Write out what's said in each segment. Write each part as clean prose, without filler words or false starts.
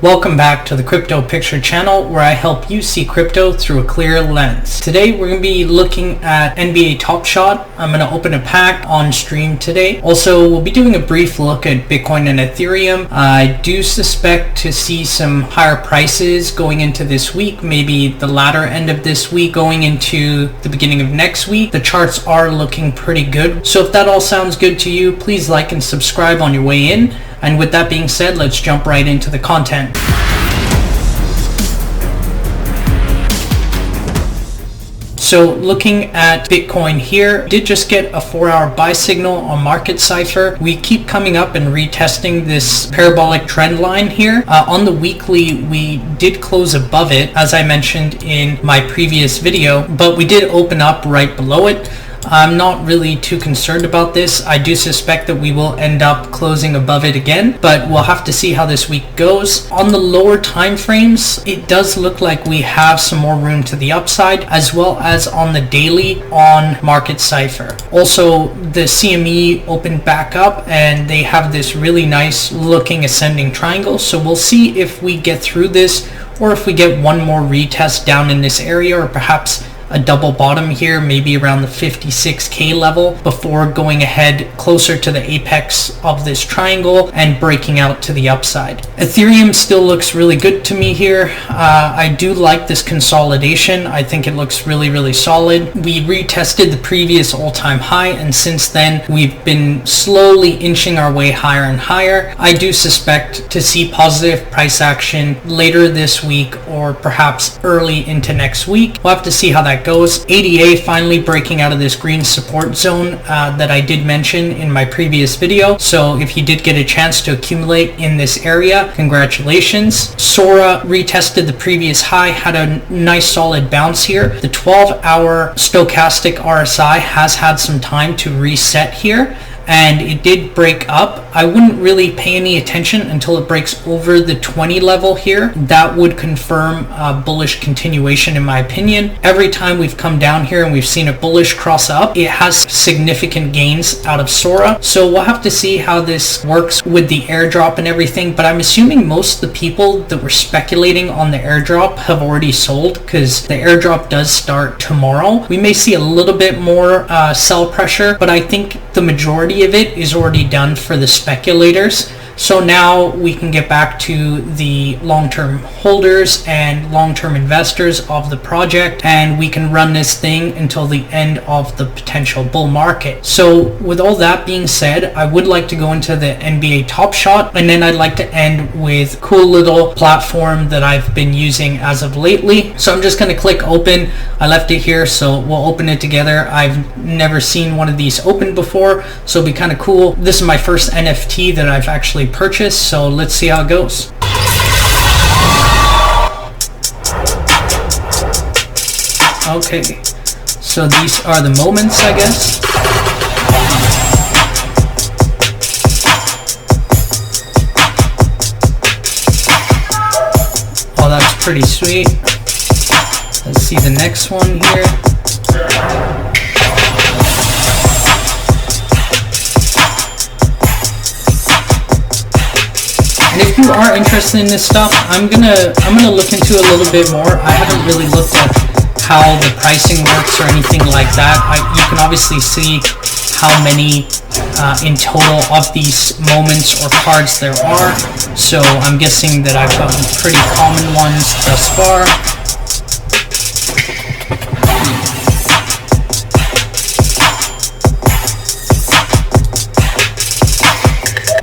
Welcome back to the Crypto Picture channel, where I help you see crypto through a clear lens. Today we're going to be looking at NBA Top Shot. I'm going to open a pack on stream today. Also, we'll be doing a brief look at Bitcoin and Ethereum. I do suspect to see some higher prices going into this week, maybe the latter end of this week going into the beginning of next week. The charts are looking pretty good. So if that all sounds good to you, please like and subscribe on your way in. And with that being said, let's jump right into the content. So looking at Bitcoin here, did just get a 4-hour buy signal on market Cipher. We keep coming up and retesting this parabolic trend line here. On the weekly, we did close above it, as I mentioned in my previous video, but we did open up right below it. I'm not really too concerned about this. I do suspect that we will end up closing above it again, but we'll have to see how this week goes. On the lower time frames, it does look like we have some more room to the upside, as well as on the daily on market Cipher. Also, the CME opened back up and they have this really nice looking ascending triangle. So we'll see if we get through this or if we get one more retest down in this area, or perhaps a double bottom here, maybe around the 56k level, before going ahead closer to the apex of this triangle and breaking out to the upside. Ethereum still looks really good to me here. I do like this consolidation. I think it looks really solid. We retested the previous all-time high, and since then we've been slowly inching our way higher and higher. I do suspect to see positive price action later this week or perhaps early into next week. We'll have to see how that goes. ADA finally breaking out of this green support zone that I did mention in my previous video. So if you did get a chance to accumulate in this area, congratulations. Sora retested the previous high, had a nice solid bounce here. The 12-hour stochastic RSI has had some time to reset here, and it did break up. I wouldn't really pay any attention until it breaks over the 20 level here. That would confirm a bullish continuation in my opinion. Every time we've come down here and we've seen a bullish cross up, it has significant gains out of Sora. So we'll have to see how this works with the airdrop and everything, but I'm assuming most of the people that were speculating on the airdrop have already sold, because the airdrop does start tomorrow. We may see a little bit more sell pressure, but I think the majority of it is already done for the speculators. So now we can get back to the long-term holders and long-term investors of the project, and we can run this thing until the end of the potential bull market. So with all that being said, I would like to go into the NBA Top Shot, and then I'd like to end with a cool little platform that I've been using as of lately. So I'm just going to click open. I left it here, so we'll open it together. I've never seen one of these open before, so it'll be kind of cool. This is my first NFT that I've actually purchased, so let's see how it goes. Okay, so these are the moments, I guess. Oh, that's pretty sweet. Let's see the next one here. And if you are interested in this stuff, I'm gonna look into it a little bit more. I haven't really looked at how the pricing works or anything like that. You can obviously see how many in total of these moments or cards there are. So I'm guessing that I've gotten pretty common ones thus far.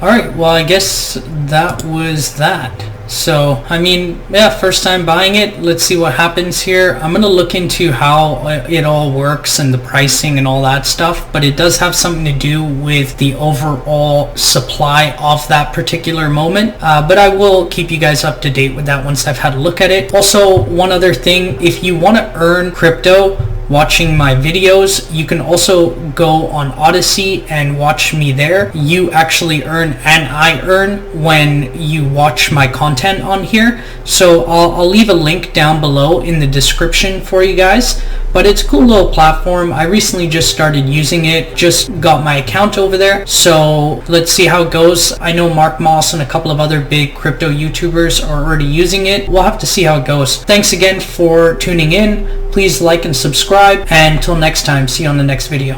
Alright, well I guess that was that. So, I mean, yeah, first time buying it. Let's see what happens here. I'm going to look into how it all works and the pricing and all that stuff, but it does have something to do with the overall supply of that particular moment. But I will keep you guys up to date with that once I've had a look at it. Also, one other thing, if you want to earn crypto watching my videos. You can also go on Odyssey and watch me there. You actually earn, and I earn, when you watch my content on here. So I'll leave a link down below in the description for you guys. But it's a cool little platform. I recently just started using it, just got my account over there. So let's see how it goes. I know Mark Moss and a couple of other big crypto YouTubers are already using it. We'll have to see how it goes. Thanks again for tuning in. Please like and subscribe. And until next time, see you on the next video.